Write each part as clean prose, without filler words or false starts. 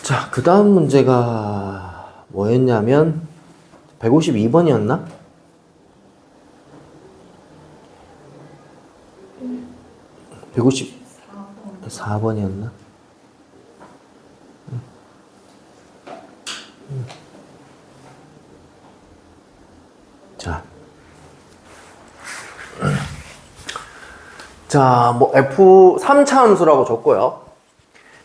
자, 그 다음 문제가 뭐였냐면 152번이었나? 154번이었나? 자, 뭐 F3차 함수라고 줬고요.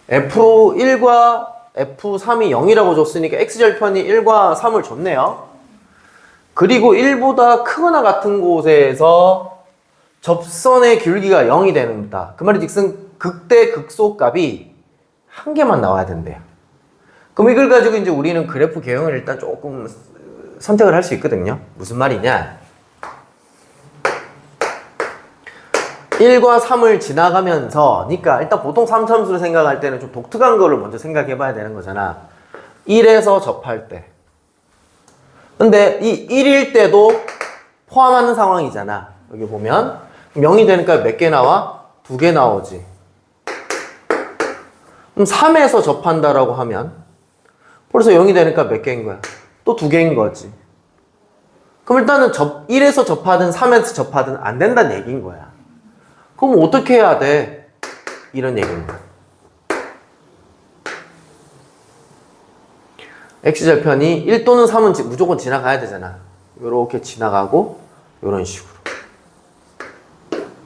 F1과 F3이 0이라고 줬으니까 X절편이 1과 3을 줬네요. 그리고 1보다 크거나 같은 곳에서 접선의 기울기가 0이 됩니다. 그 말이 즉슨 극대 극소값이 한 개만 나와야 된대요. 그럼 이걸 가지고 이제 우리는 그래프 개형을 일단 조금 선택을 할 수 있거든요. 무슨 말이냐? 1과 3을 지나가면서, 그러니까 일단 보통 3차함수를 생각할 때는 좀 독특한 거를 먼저 생각해 봐야 되는 거잖아. 1에서 접할 때. 근데 이 1일 때도 포함하는 상황이잖아. 여기 보면 0이 되니까 몇 개 나와? 2개 나오지. 그럼 3에서 접한다라고 하면 벌써 0이 되니까 몇 개인 거야? 또 2개인 거지. 그럼 일단은 1에서 접하든 3에서 접하든 안 된다는 얘기인 거야. 그럼 어떻게 해야 돼? 이런 얘기입니다. X절편이 1 또는 3은 무조건 지나가야 되잖아. 요렇게 지나가고 요런 식으로.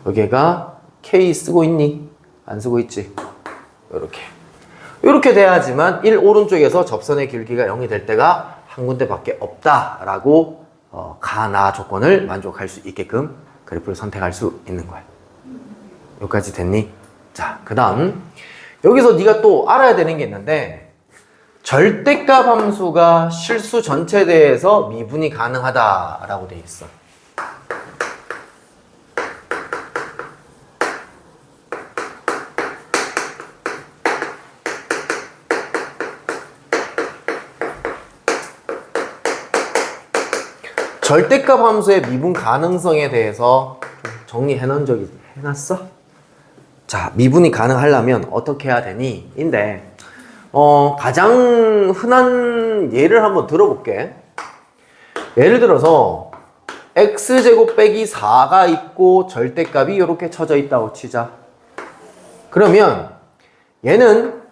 여기가 K 쓰고 있니? 안 쓰고 있지? 요렇게 돼야지만 1 오른쪽에서 접선의 길기가 0이 될 때가 한 군데밖에 없다라고 가나 조건을 만족할 수 있게끔 그래프를 선택할 수 있는 거야. 여기까지 됐니? 자, 그 다음 여기서 네가 또 알아야 되는 게 있는데 절대값 함수가 실수 전체에 대해서 미분이 가능하다라고 돼 있어. 절대값 함수의 미분 가능성에 대해서 좀 정리해 놓은 적이 해놨어? 자, 미분이 가능하려면 어떻게 해야 되니? 인데 가장 흔한 예를 한번 들어볼게. 예를 들어서 x제곱 빼기 4가 있고 절대값이 이렇게 쳐져 있다고 치자. 그러면 얘는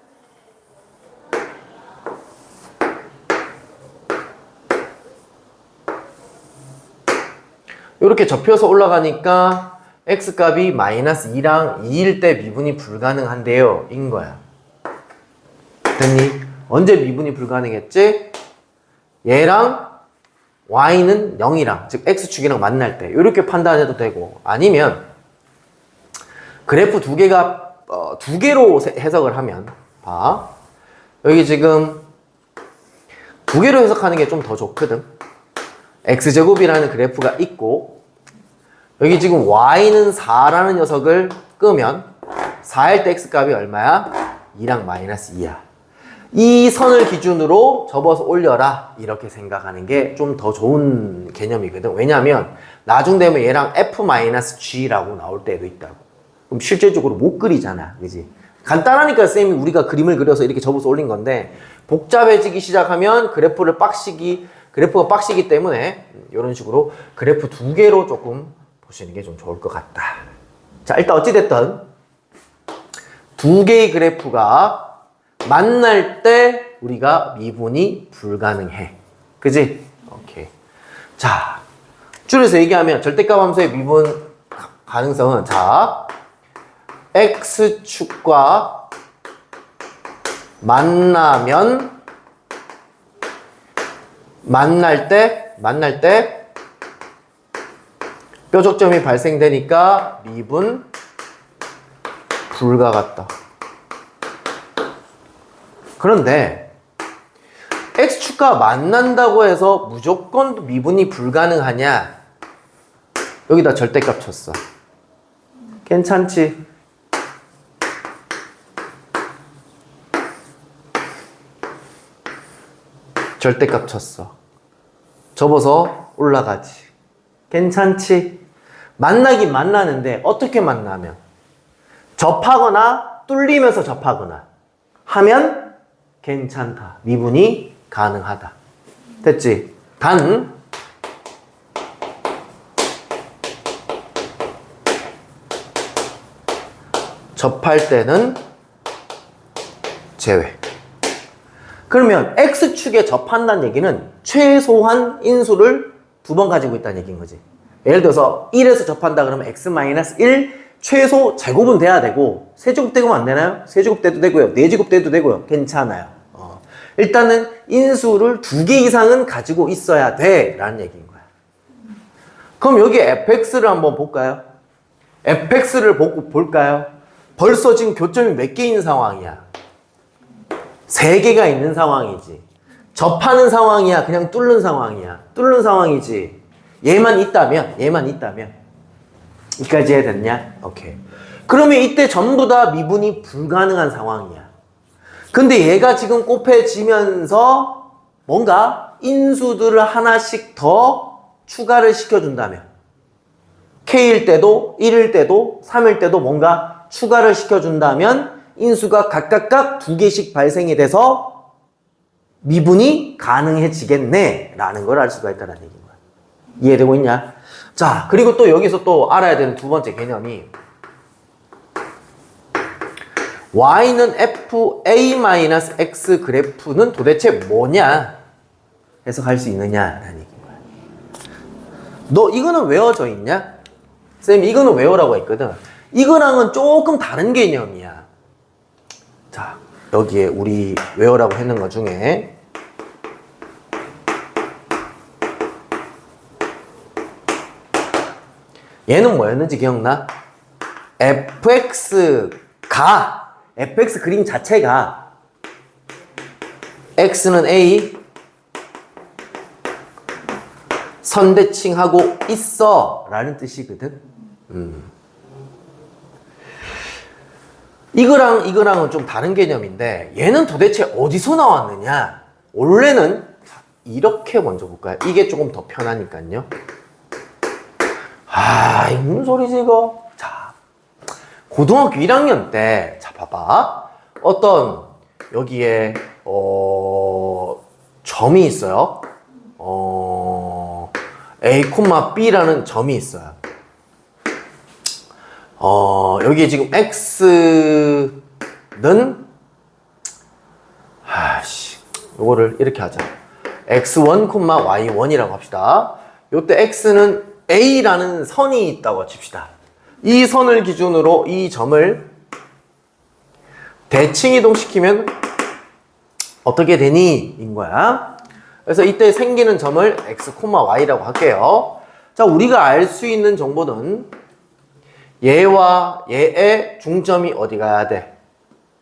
이렇게 접혀서 올라가니까 x값이 마이너스 2랑 2일 때 미분이 불가능한데요 인 거야. 됐니? 언제 미분이 불가능했지? 얘랑 y는 0이랑 즉 x축이랑 만날 때 이렇게 판단해도 되고, 아니면 그래프 두 개가 두 개로 해석을 하면 봐. 여기 지금 두 개로 해석하는 게 좀 더 좋거든. x제곱이라는 그래프가 있고 여기 지금 y는 4라는 녀석을 끄면 4일 때 x값이 얼마야? 2랑 마이너스 2야. 이 선을 기준으로 접어서 올려라 이렇게 생각하는 게 좀 더 좋은 개념이거든. 왜냐하면 나중 되면 얘랑 f-g라고 나올 때도 있다고. 그럼 실제적으로 못 그리잖아, 그지? 간단하니까 쌤이 우리가 그림을 그려서 이렇게 접어서 올린 건데 복잡해지기 시작하면 그래프가 빡시기 때문에 이런 식으로 그래프 두 개로 조금 보시는 게 좀 좋을 것 같다. 자, 일단 어찌됐든 두 개의 그래프가 만날 때 우리가 미분이 불가능해. 그지? 오케이. 자, 줄여서 얘기하면 절대값 함수의 미분 가능성은, 자, x축과 만날 때 뾰족점이 발생되니까 미분 불가 같다. 그런데 x축과 만난다고 해서 무조건 미분이 불가능하냐? 여기다 절대값 쳤어. 괜찮지? 절대값 쳤어. 접어서 올라가지. 괜찮지? 만나긴 만나는데 어떻게 만나면? 접하거나 뚫리면서 접하거나 하면 괜찮다. 미분이 가능하다. 됐지? 단 접할 때는 제외. 그러면 X축에 접한다는 얘기는 최소한 인수를 2번 가지고 있다는 얘기인 거지. 예를 들어서 1에서 접한다 그러면 X-1 최소 제곱은 돼야 되고 세제곱 되면 안 되나요? 세제곱 돼도 되고요. 4제곱 돼도 되고요. 괜찮아요. 일단은 인수를 2개 이상은 가지고 있어야 돼 라는 얘기인 거야. 그럼 여기 fx를 한번 볼까요? fx를 볼까요? 벌써 지금 교점이 몇 개 있는 상황이야? 3개가 있는 상황이지. 접하는 상황이야? 그냥 뚫는 상황이야? 뚫는 상황이지. 얘만 있다면 이까지 해야 됐냐? 오케이. 그러면 이때 전부 다 미분이 불가능한 상황이야. 근데 얘가 지금 곱해지면서 뭔가 인수들을 하나씩 더 추가를 시켜준다면 K일 때도 1일 때도 3일 때도 뭔가 추가를 시켜준다면 인수가 각각 2개씩 발생이 돼서 미분이 가능해지겠네 라는 걸 알 수가 있다는 얘기인 거야. 이해되고 있냐? 자, 그리고 또 여기서 또 알아야 되는 두 번째 개념이 y는 fa-x 그래프는 도대체 뭐냐 해석할 수 있느냐라는 얘기인 거야. 너 이거는 외워져 있냐? 쌤 이거는 외우라고 했거든. 이거랑은 조금 다른 개념이야. 자, 여기에 우리 외우라고 했는 것 중에 얘는 뭐였는지 기억나? fx 그림 자체가 x는 a 선대칭하고 있어 라는 뜻이거든. 이거랑은 좀 다른 개념인데 얘는 도대체 어디서 나왔느냐? 원래는 이렇게 먼저 볼까요? 이게 조금 더 편하니까요. 이게 무슨 소리지 이거? 자, 고등학교 1학년 때, 자 봐봐. 어떤 여기에 점이 있어요. A, B라는 점이 있어요. 여기에 지금 X는 요거를 이렇게 하자. X1, Y1이라고 합시다. 요때 X는 A라는 선이 있다고 칩시다. 이 선을 기준으로 이 점을 대칭 이동시키면 어떻게 되니? 인 거야. 그래서 이때 생기는 점을 X, Y라고 할게요. 자, 우리가 알 수 있는 정보는 얘와 얘의 중점이 어디 가야 돼?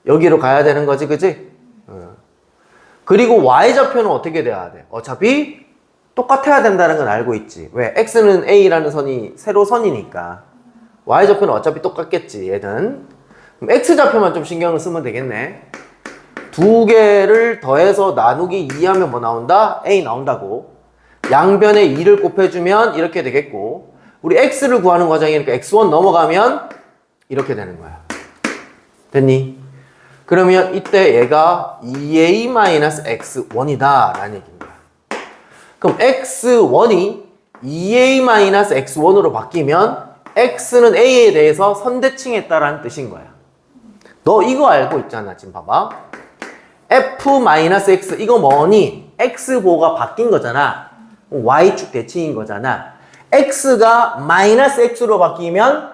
여기로 가야 되는 거지, 그지? 그리고 Y좌표는 어떻게 돼야 돼? 어차피 똑같아야 된다는 건 알고 있지. 왜? X는 A라는 선이 세로선이니까. Y좌표는 어차피 똑같겠지, 얘는. 그럼 X좌표만 좀 신경을 쓰면 되겠네. 2개를 더해서 나누기 2하면 뭐 나온다? A 나온다고. 양변에 2를 곱해주면 이렇게 되겠고, 우리 X를 구하는 과정이니까 X1 넘어가면 이렇게 되는 거야. 됐니? 그러면 이때 얘가 2A-X1이다 라는 얘기인 거야. 그럼 X1이 2A-X1으로 바뀌면 X는 A에 대해서 선대칭했다라는 뜻인 거야. 너 이거 알고 있잖아. 지금 봐봐. F-X 이거 뭐니? X보가 바뀐 거잖아. Y축 대칭인 거잖아. X가 마이너스 X로 바뀌면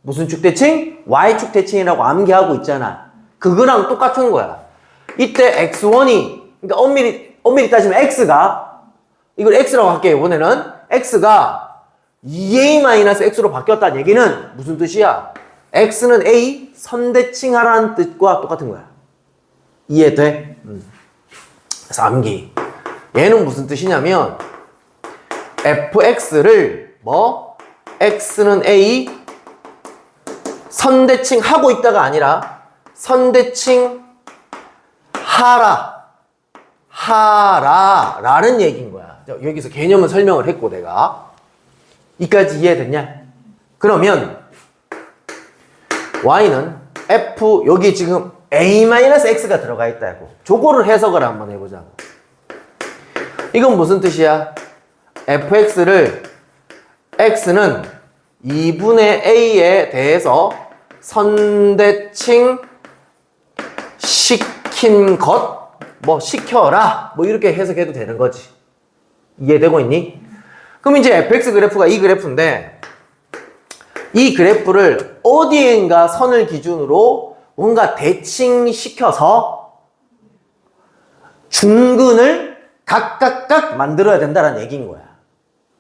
무슨 축 대칭? Y축 대칭이라고 암기하고 있잖아. 그거랑 똑같은 거야. 이때 X1이 그러니까 엄밀히 따지면 X가 이걸 X라고 할게요. 이번에는 X가 2A-X로 바뀌었다는 얘기는 무슨 뜻이야? X는 A 선대칭하라는 뜻과 똑같은 거야. 이해돼? 그래서 암기. 얘는 무슨 뜻이냐면 fx를 뭐 x는 a 선대칭하고 있다가 아니라 선대칭 하라 라는 얘기인 거야. 여기서 개념은 설명을 했고 내가 이까지 이해됐냐? 그러면 y는 f 여기 지금 a-x가 들어가 있다고. 저거를 해석을 한번 해보자고. 이건 무슨 뜻이야? fx를 x는 2분의 a에 대해서 선대칭 시킨 것? 뭐 시켜라 뭐 이렇게 해석해도 되는 거지. 이해되고 있니? 그럼 이제 fx 그래프가 이 그래프인데 이 그래프를 어디엔가 선을 기준으로 뭔가 대칭시켜서 중근을 각각각 만들어야 된다는 얘기인 거야.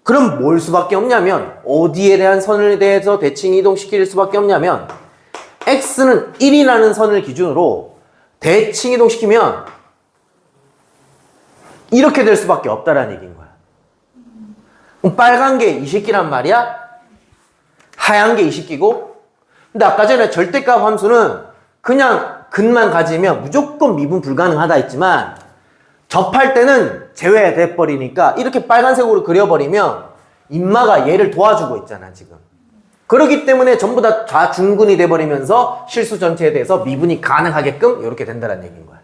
그럼 뭘 수밖에 없냐면 어디에 대한 선을 대해서 대칭 이동시킬 수밖에 없냐면 x는 1이라는 선을 기준으로 대칭 이동시키면 이렇게 될 수밖에 없다라는 얘기인 거야. 그럼 빨간 게 이 새끼란 말이야? 하얀 게 이 새끼고? 근데 아까 전에 절대값 함수는 그냥 근만 가지면 무조건 미분 불가능하다 했지만 접할 때는 제외돼 버리니까 이렇게 빨간색으로 그려버리면 인마가 얘를 도와주고 있잖아 지금. 그렇기 때문에 전부 다 좌중근이 돼버리면서 실수 전체에 대해서 미분이 가능하게끔 이렇게 된다는 얘기인 거야.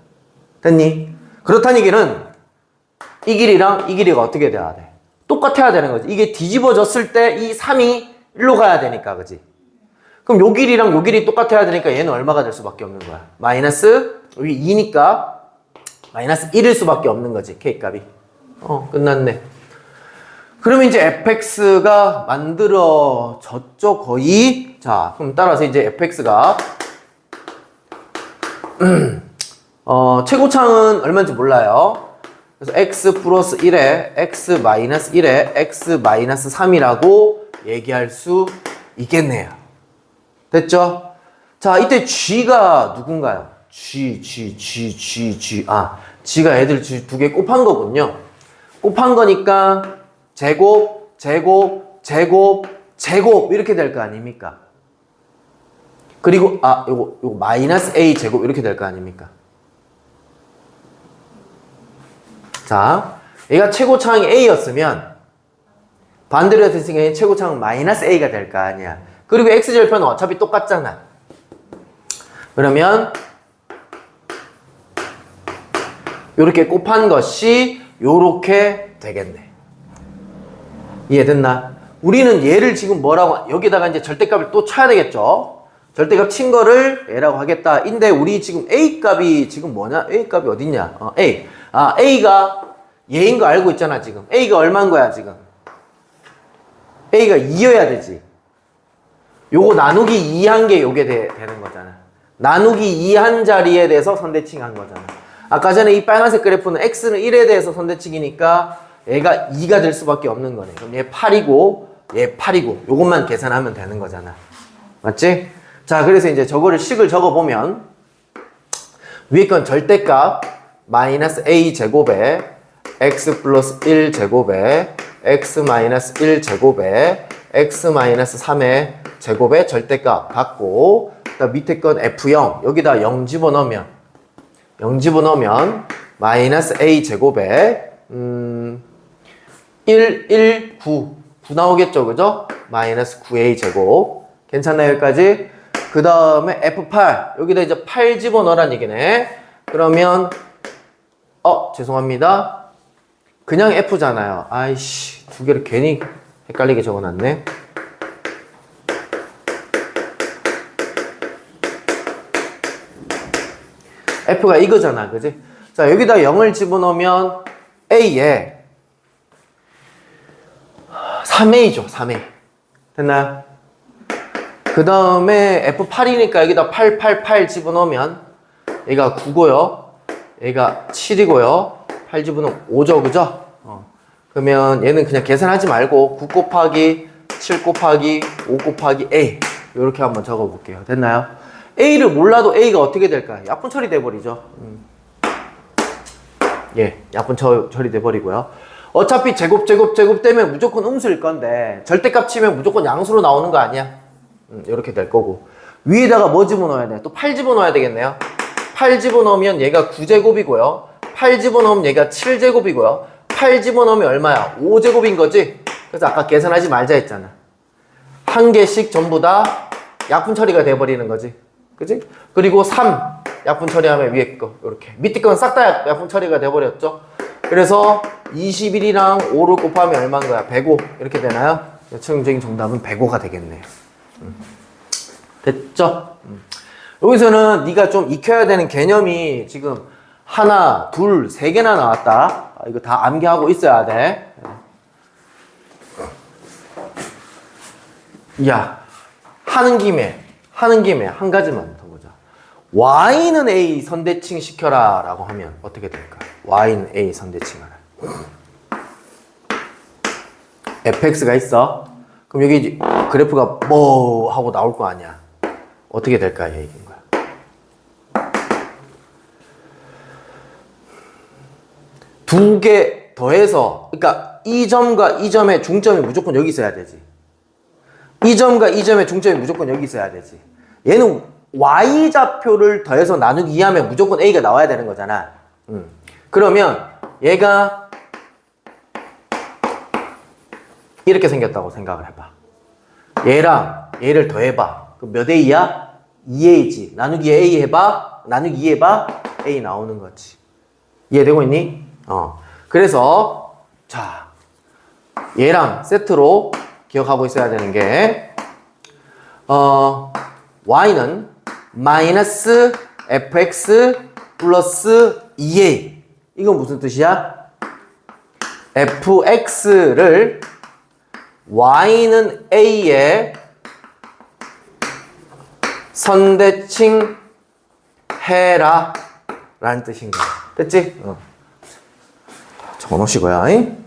됐니? 그렇다는 얘기는 이 길이랑 이 길이가 어떻게 돼야 돼? 똑같아야 되는 거지. 이게 뒤집어졌을 때 이 3이 일로 가야 되니까, 그지? 그럼 요 길이랑 요 길이 똑같아야 되니까 얘는 얼마가 될 수밖에 없는 거야? 마이너스, 여기 2니까 마이너스 1일 수밖에 없는 거지, K값이. 끝났네. 그러면 이제 fx가 만들어졌죠, 거의. 자, 그럼 따라서 이제 fx가 최고창은 얼마인지 몰라요. 그래서 x 플러스 1에 x 마이너스 1에 x 마이너스 3이라고 얘기할 수 있겠네요. 됐죠? 자, 이때 g가 누군가요? g. g가 애들 두 개 곱한 거군요. 곱한 거니까 제곱 이렇게 될 거 아닙니까? 그리고 요거 마이너스 a 제곱 이렇게 될 거 아닙니까? 자, 얘가 최고차항이 a였으면 반대로 했으니까 최고차항은 마이너스 a가 될 거 아니야. 그리고 x절편은 어차피 똑같잖아. 그러면 요렇게 곱한 것이 요렇게 되겠네. 이해됐나? 우리는 얘를 지금 뭐라고, 여기다가 이제 절대값을 또 쳐야 되겠죠? 절대값 친 거를 얘라고 하겠다. 인데 우리 지금 a 값이 지금 뭐냐? a 값이 어딨냐? a. a가 얘인 거 알고 있잖아, 지금. a가 얼마인 거야, 지금? a가 2여야 되지. 요거 나누기 2한 게 요게 되는 거잖아. 나누기 2한 자리에 대해서 선대칭한 거잖아. 아까 전에 이 빨간색 그래프는 x는 1에 대해서 선대칭이니까 얘가 2가 될 수밖에 없는 거네. 그럼 얘 8이고 얘 8이고 요것만 계산하면 되는 거잖아. 맞지? 자, 그래서 이제 저거를 식을 적어보면 위에 건 절대값 마이너스 a 제곱에 x 플러스 1 제곱에 x 마이너스 1 제곱에 x 마이너스 3의 제곱의 절대값 같고, 그다음 밑에 건 f0 여기다 0 집어넣으면 마이너스 a 제곱에 9 나오겠죠, 그죠? 마이너스 9a 제곱. 괜찮나요, 여기까지? 그 다음에 f8 여기다 이제 8 집어넣으란 얘기네. 그러면 죄송합니다. 그냥 f잖아요. 아이씨, 두 개를 괜히 헷갈리게 적어놨네. f가 이거잖아, 그지? 자, 여기다 0을 집어넣으면 a에 3a죠, 3a. 됐나요? 그 다음에 f8이니까 여기다 8 집어넣으면 얘가 9고요. 얘가 7이고요. 8 집어넣으면 5죠, 그죠? 그러면 얘는 그냥 계산하지 말고 9 곱하기 7 곱하기 5 곱하기 a 이렇게 한번 적어볼게요. 됐나요? a를 몰라도 a가 어떻게 될까요? 약분 처리돼 버리죠. 예, 약분 처리돼 버리고요. 어차피 제곱 되면 무조건 음수일 건데 절대값 치면 무조건 양수로 나오는 거 아니야? 이렇게 될 거고, 위에다가 뭐 집어넣어야 돼? 또 8 집어넣어야 되겠네요. 8 집어넣으면 얘가 9제곱이고요 8 집어넣으면 얘가 7제곱이고요 8 집어넣으면 얼마야? 5제곱인 거지? 그래서 아까 계산하지 말자 했잖아. 한 개씩 전부 다 약분 처리가 돼버리는 거지. 그치? 그리고 3 약분 처리하면 위에 거 이렇게 밑에 건 싹 다 약분 처리가 돼버렸죠. 그래서 21이랑 5를 곱하면 얼마인 거야? 105 이렇게 되나요? 최종적인 정답은 105가 되겠네요. 됐죠? 여기서는 네가 좀 익혀야 되는 개념이 지금 하나, 둘, 세 개나 나왔다. 이거 다 암기하고 있어야 돼. 야, 하는 김에 한 가지만 더 보자. y는 a 선대칭 시켜라 라고 하면 어떻게 될까? y는 a 선대칭하라. fx가 있어. 그럼 여기 그래프가 뭐 하고 나올 거 아니야. 어떻게 될까 얘기인 거야. 두 개 더해서, 그러니까 이 점과 이 점의 중점이 무조건 여기 있어야 되지. 이 점과 이 점의 중점이 무조건 여기 있어야 되지. 얘는 y좌표를 더해서 나누기 2하면 무조건 a가 나와야 되는 거잖아. 그러면 얘가 이렇게 생겼다고 생각을 해봐. 얘랑 얘를 더해봐. 그럼 몇 a야? 2a지. 나누기 a 해봐. 나누기 2 해봐. a 나오는 거지. 이해되고 있니? 그래서 자, 얘랑 세트로 기억하고 있어야 되는 게 y는 마이너스 fx 플러스 2a. 이건 무슨 뜻이야? fx를 y는 a에 선대칭 해라 라는 뜻인 거야. 됐지? 적어놓으시고요.